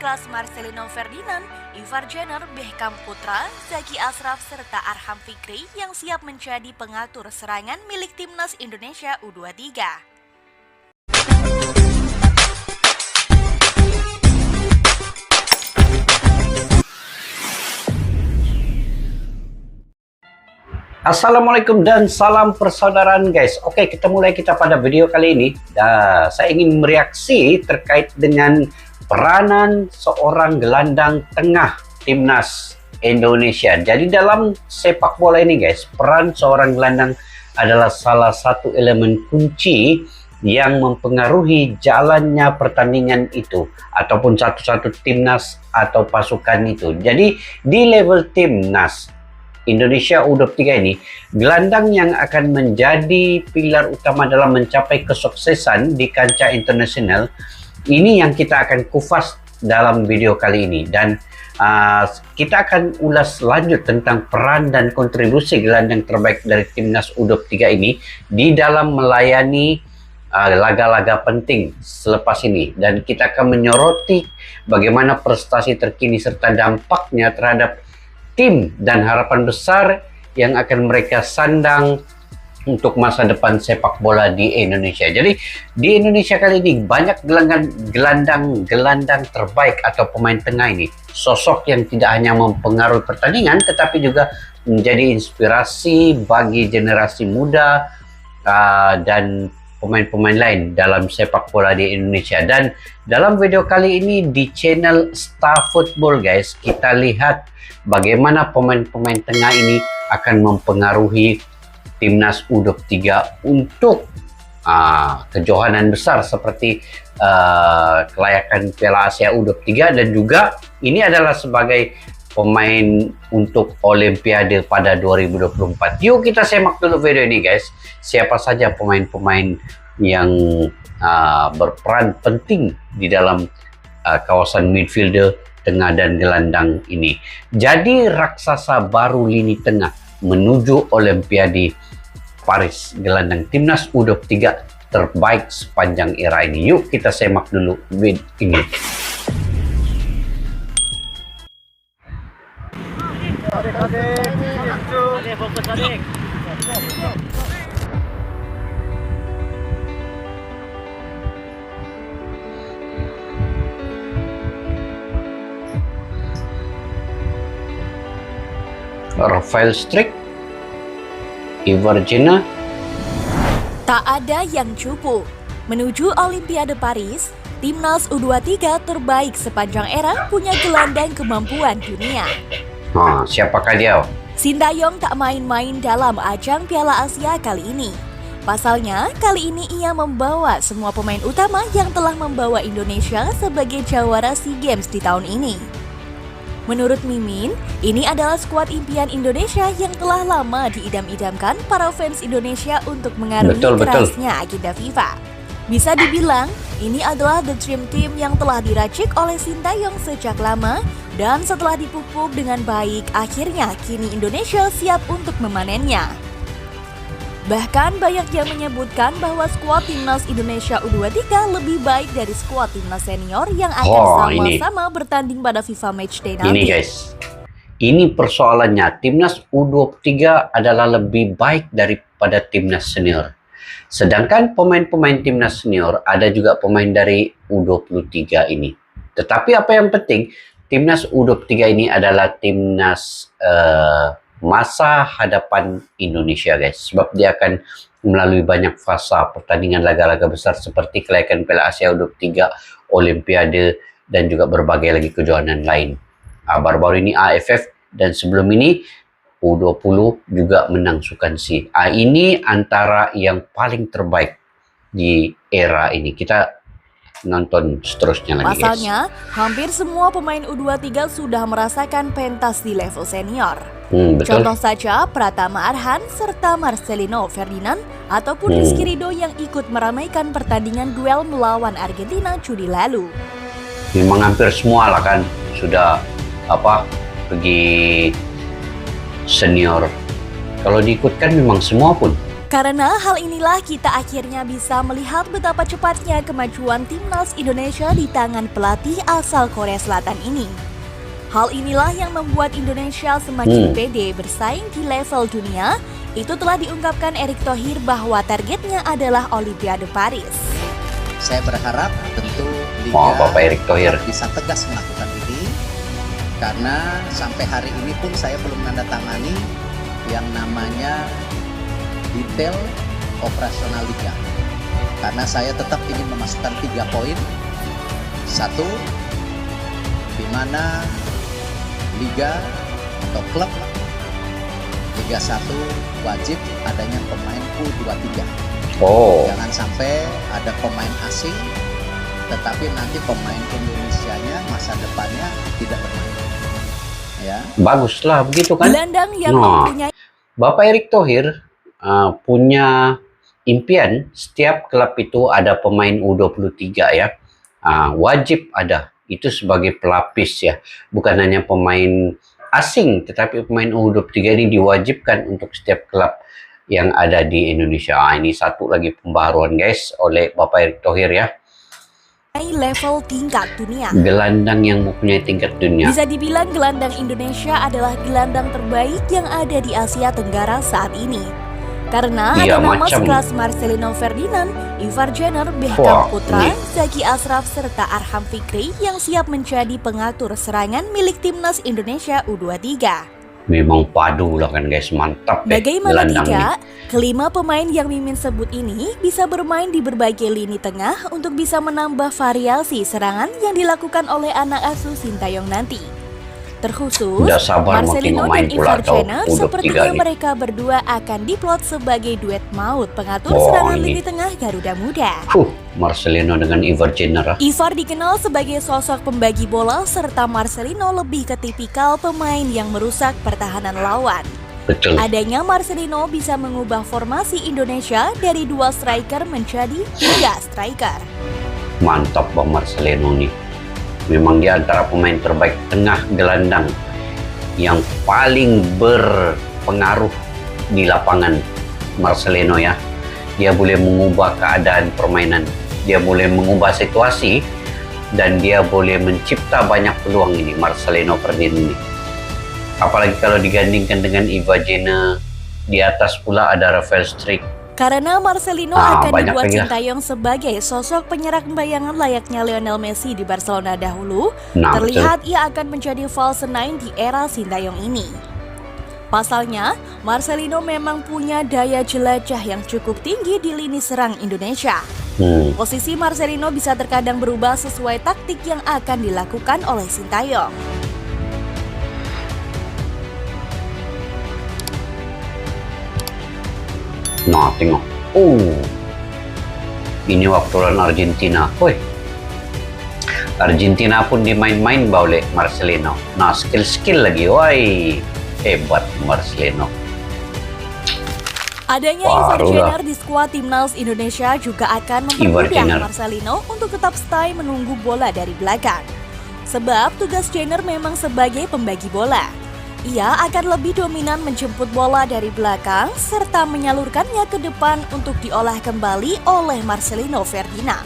kelas Marcelino Ferdinand, Ivar Jenner, Beckham Putra, Zaki Ashraf, serta Arham Fikri yang siap menjadi pengatur serangan milik Timnas Indonesia U23. Assalamualaikum dan salam persaudaraan guys. Oke, kita mulai pada video kali ini. Saya ingin mereaksi terkait dengan peranan seorang gelandang tengah Timnas Indonesia. Jadi dalam sepak bola ini guys, peran seorang gelandang adalah salah satu elemen kunci yang mempengaruhi jalannya pertandingan itu ataupun satu-satu timnas atau pasukan itu. Jadi di level timnas Indonesia U23 ini, gelandang yang akan menjadi pilar utama dalam mencapai kesuksesan di kancah internasional, ini yang kita akan kupas dalam video kali ini. Dan kita akan ulas lanjut tentang peran dan kontribusi gelandang terbaik dari Timnas U23 ini di dalam melayani laga-laga penting selepas ini. Dan kita akan menyoroti bagaimana prestasi terkini serta dampaknya terhadap tim dan harapan besar yang akan mereka sandang untuk masa depan sepak bola di Indonesia. Jadi di Indonesia kali ini banyak gelandang terbaik atau pemain tengah ini, sosok yang tidak hanya mempengaruhi pertandingan tetapi juga menjadi inspirasi bagi generasi muda dan pemain-pemain lain dalam sepak bola di Indonesia. Dan dalam video kali ini di channel Star Football guys, kita lihat bagaimana pemain-pemain tengah ini akan mempengaruhi Timnas U23 untuk kejohanan besar seperti kelayakan Piala Asia U23, dan juga ini adalah sebagai pemain untuk Olimpiade pada 2024. Yuk kita semak dulu video ini guys. Siapa saja pemain-pemain yang berperan penting di dalam kawasan midfielder, tengah dan gelandang ini. Jadi raksasa baru lini tengah menuju Olimpiade Paris, gelandang Timnas U23 terbaik sepanjang era ini. Yuk kita semak dulu video ini. Rafael Struijk, Ivar Jenner. Tak ada yang cupu. Menuju Olimpiade Paris, Timnas U23 terbaik sepanjang era punya gelandang kemampuan dunia. Siapakah dia? Sintayong tak main-main dalam ajang Piala Asia kali ini. Pasalnya, kali ini ia membawa semua pemain utama yang telah membawa Indonesia sebagai jawara SEA Games di tahun ini. Menurut Mimin, ini adalah skuad impian Indonesia yang telah lama diidam-idamkan para fans Indonesia untuk mengarungi kerasnya agenda FIFA. Bisa dibilang, ini adalah the dream team yang telah diracik oleh Sintayong sejak lama, dan setelah dipupuk dengan baik, akhirnya kini Indonesia siap untuk memanennya. Bahkan banyak yang menyebutkan bahwa skuad Timnas Indonesia U23 lebih baik dari skuad Timnas senior yang akan sama-sama bertanding pada FIFA Matchday nanti. Ini guys, ini persoalannya. Timnas U23 adalah lebih baik daripada Timnas senior. Sedangkan pemain-pemain Timnas senior ada juga pemain dari U23 ini. Tetapi apa yang penting, Timnas U23 ini adalah timnas masa hadapan Indonesia guys, sebab dia akan melalui banyak fasa pertandingan laga-laga besar seperti kelayakan Piala Asia U23, Olimpiade, dan juga berbagai lagi kejuaraan lain. Baru-baru ini AFF, dan sebelum ini U20 juga menang Sukan C. Ini antara yang paling terbaik di era ini. Kita nonton seterusnya lagi. Pasalnya, hampir semua pemain U23 sudah merasakan pentas di level senior. Contoh saja Pratama Arhan serta Marcelino Ferdinand ataupun Rizky Ridho yang ikut meramaikan pertandingan duel melawan Argentina Juli lalu. Memang hampir semua lah kan sudah pergi senior. Kalau diikutkan memang semua pun. Karena hal inilah kita akhirnya bisa melihat betapa cepatnya kemajuan timnas Indonesia di tangan pelatih asal Korea Selatan ini. Hal inilah yang membuat Indonesia semakin pede bersaing di level dunia. Itu telah diungkapkan Erick Thohir bahwa targetnya adalah Olimpiade Paris. Saya berharap tentu Liga Bapak Erick Thohir bisa tegas melakukan ini, karena sampai hari ini pun saya belum menandatangani yang namanya detail operasional Liga. Karena saya tetap ingin memasukkan 3 poin. 1, di mana Liga atau klub Liga 1 wajib adanya pemain U23. Jangan sampai ada pemain asing, tetapi nanti pemain Indonesianya masa depannya tidak bermain. Ya. Baguslah begitu kan? Gelandang yang mempunyai Bapak Erick Thohir punya impian setiap klub itu ada pemain U23 ya. Wajib ada. Itu sebagai pelapis ya. Bukan hanya pemain asing, tetapi pemain U23 ini diwajibkan untuk setiap klub yang ada di Indonesia. Ini satu lagi pembaharuan guys oleh Bapak Erick Thohir ya. level tingkat dunia. Gelandang yang mempunyai tingkat dunia. Bisa dibilang gelandang Indonesia adalah gelandang terbaik yang ada di Asia Tenggara saat ini. Karena ada nama sekelas Marcelino Ferdinand, Ivar Jenner, Beckham Putra, Zaki Ashraf, serta Arham Fikri yang siap menjadi pengatur serangan milik timnas Indonesia U23. Memang padu lah kan guys, mantap deh. Bagaimana tidak, kelima pemain yang Mimin sebut ini bisa bermain di berbagai lini tengah untuk bisa menambah variasi serangan yang dilakukan oleh anak asuh Sintayong nanti. Terkhusus, Marcelino dan Ivar Jenner sepertinya mereka berdua akan diplot sebagai duet maut pengatur serangan lini tengah Garuda Muda. Marcelino dengan Ivar Jenner. Ivar dikenal sebagai sosok pembagi bola, serta Marcelino lebih ke tipikal pemain yang merusak pertahanan lawan. Betul. Adanya Marcelino bisa mengubah formasi Indonesia dari 2 striker menjadi 3 striker. Mantap Bang Marcelino nih. Memang dia antara pemain terbaik tengah gelandang yang paling berpengaruh di lapangan. Marcelino ya, dia boleh mengubah keadaan permainan, dia boleh mengubah situasi, dan dia boleh mencipta banyak peluang ini Marcelino Ferdinand ini. Apalagi kalau digandingkan dengan Ivar Jenner, di atas pula ada Rafael Struijk. Karena Marcelino akan dibuat Sintayong sebagai sosok penyerang bayangan layaknya Lionel Messi di Barcelona dahulu, terlihat ia akan menjadi false nine di era Sintayong ini. Pasalnya, Marcelino memang punya daya jelajah yang cukup tinggi di lini serang Indonesia. Posisi Marcelino bisa terkadang berubah sesuai taktik yang akan dilakukan oleh Sintayong. Nah, tengok. Ini waktu lawan Argentina. Argentina pun dimain-main oleh Marcelino. Nah, skill-skill lagi. Hebat Marcelino. Adanya Ivar Jenner di skuad timnas Indonesia juga akan mempermudah Marcelino untuk tetap stay menunggu bola dari belakang. Sebab tugas Jenner memang sebagai pembagi bola. Ia akan lebih dominan menjemput bola dari belakang serta menyalurkannya ke depan untuk diolah kembali oleh Marcelino Ferdinand.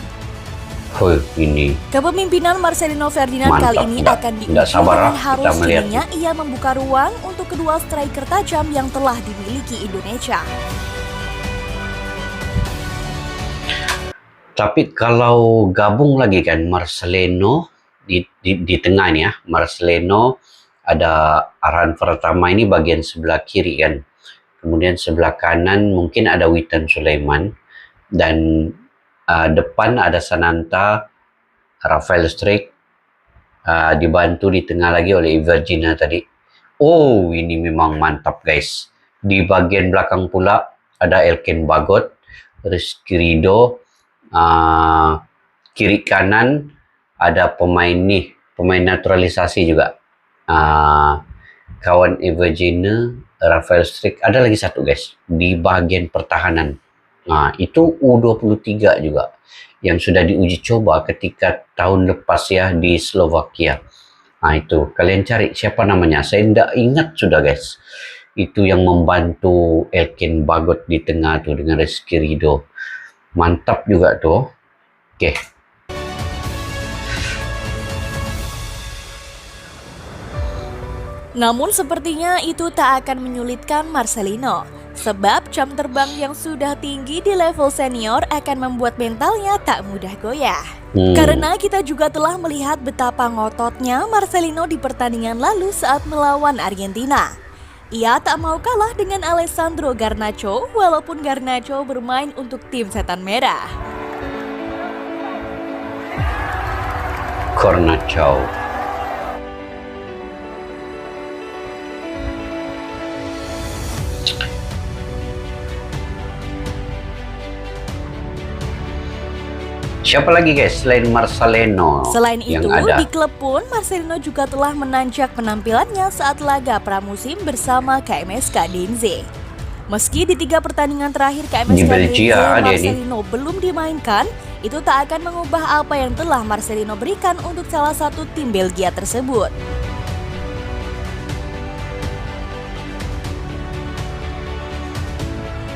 Ini kepemimpinan Marcelino Ferdinand kali ini akan diuji dengan harus dirinya ia membuka ruang untuk kedua striker tajam yang telah dimiliki Indonesia. Tapi kalau gabung lagi kan Marcelino di tengah nih ya, Marcelino ada arahan pertama ini bagian sebelah kiri kan. Kemudian sebelah kanan mungkin ada Witan Sulaiman. Dan depan ada Sananta, Rafael Struijk. Dibantu di tengah lagi oleh Ivar Jenner tadi. Ini memang mantap guys. Di bagian belakang pula ada Elken Bagot, Rizky Ridho. Kiri kanan ada pemain naturalisasi juga. Kawan Ivar Jenner, Rafael Struijk, ada lagi satu guys di bagian pertahanan. Itu U23 juga yang sudah diuji coba ketika tahun lepas ya di Slovakia. Itu kalian cari siapa namanya, saya tidak ingat sudah guys. itu yang membantu Elkin Bagot di tengah tuh dengan Rizky Ridho. Mantap juga tuh. Oke. Namun sepertinya itu tak akan menyulitkan Marcelino. Sebab jam terbang yang sudah tinggi di level senior akan membuat mentalnya tak mudah goyah. Karena kita juga telah melihat betapa ngototnya Marcelino di pertandingan lalu saat melawan Argentina. Ia tak mau kalah dengan Alessandro Garnacho walaupun Garnacho bermain untuk tim Setan Merah. Garnacho. Siapa lagi guys selain Marcelino? Selain yang itu, ada? di klub pun Marcelino juga telah menanjak penampilannya saat laga pramusim bersama KMSK Denze. Meski di 3 pertandingan terakhir KMSK Denze Marcelino belum dimainkan, itu tak akan mengubah apa yang telah Marcelino berikan untuk salah satu tim Belgia tersebut.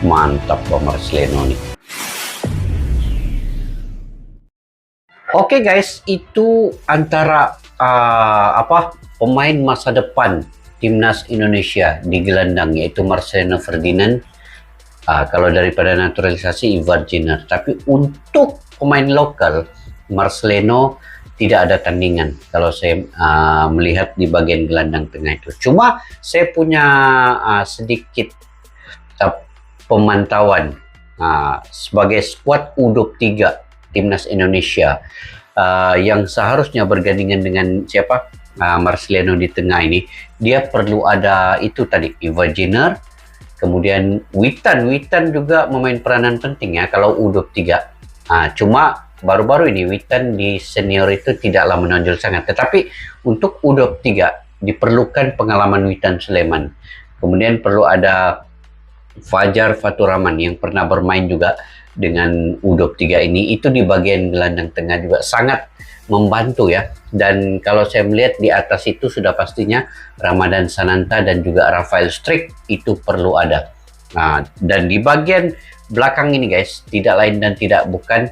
Mantap Pak Marcelino nih. Oke guys, itu antara pemain masa depan timnas Indonesia di gelandang, yaitu Marcelino Ferdinand. Kalau daripada naturalisasi Ivar Jenner. Tapi untuk pemain lokal, Marcelino tidak ada tandingan kalau saya melihat di bagian gelandang tengah itu. Cuma saya punya sedikit pemantauan sebagai skuad U23 timnas Indonesia yang seharusnya bergandingan dengan siapa? Marcelino di tengah ini. Dia perlu ada itu tadi, Ivar Jenner, kemudian Witan juga memain peranan penting ya kalau U23. Cuma baru-baru ini Witan di senior itu tidaklah menonjol sangat, tetapi untuk U23 diperlukan pengalaman Witan Sulaiman. Kemudian perlu ada Fajar Faturrahman yang pernah bermain juga dengan U23 ini, itu di bagian gelandang tengah juga sangat membantu ya. Dan kalau saya melihat di atas itu sudah pastinya Ramadan Sananta dan juga Rafael Struijk itu perlu ada. Dan di bagian belakang ini guys, tidak lain dan tidak bukan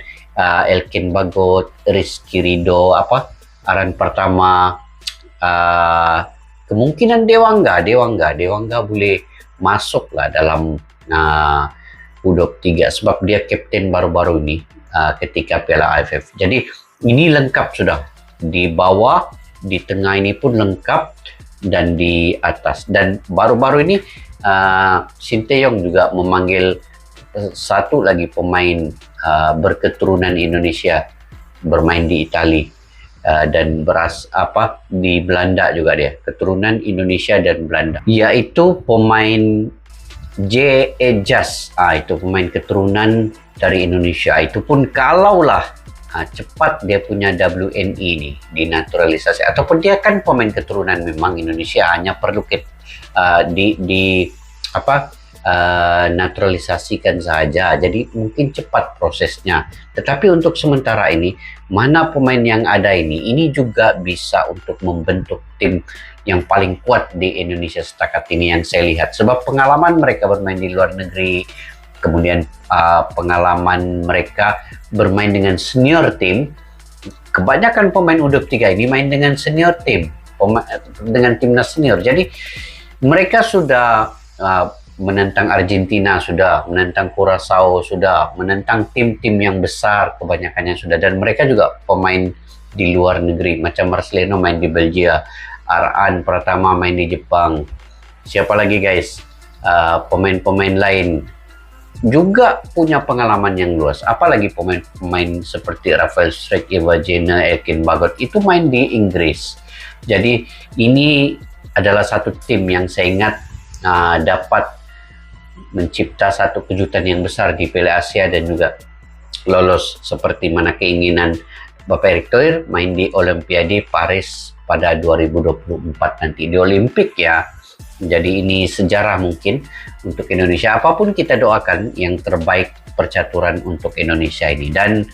Elkin Bagot, Rizky Ridho, Aran Pertama, kemungkinan Dewangga boleh masuk lah dalam U23 sebab dia kapten baru-baru ini ketika Piala AFF. Jadi ini lengkap sudah, di bawah, di tengah ini pun lengkap, dan di atas. Dan baru-baru ini Sinteyong juga memanggil satu lagi pemain berketurunan Indonesia bermain di Italia dan di Belanda juga, dia keturunan Indonesia dan Belanda, yaitu pemain J. Ejas. Itu pemain keturunan dari Indonesia. Itu pun kalaulah cepat dia punya WNI ini dinaturalisasi, ataupun dia kan pemain keturunan memang Indonesia, hanya perlu naturalisasikan saja. Jadi mungkin cepat prosesnya. Tetapi untuk sementara ini, mana pemain yang ada ini juga bisa untuk membentuk tim yang paling kuat di Indonesia setakat ini yang saya lihat. Sebab pengalaman mereka bermain di luar negeri, kemudian pengalaman mereka bermain dengan senior tim. Kebanyakan pemain U23 ini main dengan senior tim, dengan timnas senior. Jadi mereka sudah menentang Argentina, sudah menentang Curaçao, sudah menentang tim-tim yang besar kebanyakannya sudah. Dan mereka juga pemain di luar negeri, macam Marcelino main di Belgia, Aran Pertama main di Jepang. Siapa lagi guys? Pemain-pemain lain juga punya pengalaman yang luas. Apalagi pemain-pemain seperti Rafael Struijk, Ivar Jenner, Elkin Bagot itu main di Inggris. Jadi ini adalah satu tim yang saya ingat dapat mencipta satu kejutan yang besar di Piala Asia dan juga lolos seperti mana keinginan Bapak Erick Thohir main di Olimpiade Paris pada 2024 nanti di Olimpik ya. Jadi ini sejarah mungkin untuk Indonesia. Apapun kita doakan yang terbaik percaturan untuk Indonesia ini. Dan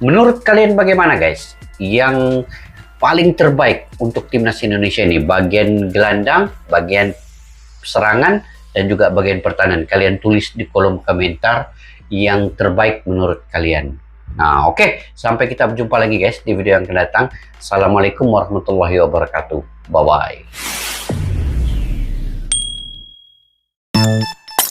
menurut kalian bagaimana guys? Yang paling terbaik untuk timnas Indonesia ini, bagian gelandang, bagian serangan, dan juga bagian pertahanan. Kalian tulis di kolom komentar yang terbaik menurut kalian. Nah, oke. Sampai kita berjumpa lagi guys di video yang akan datang. Assalamualaikum warahmatullahi wabarakatuh. Bye-bye.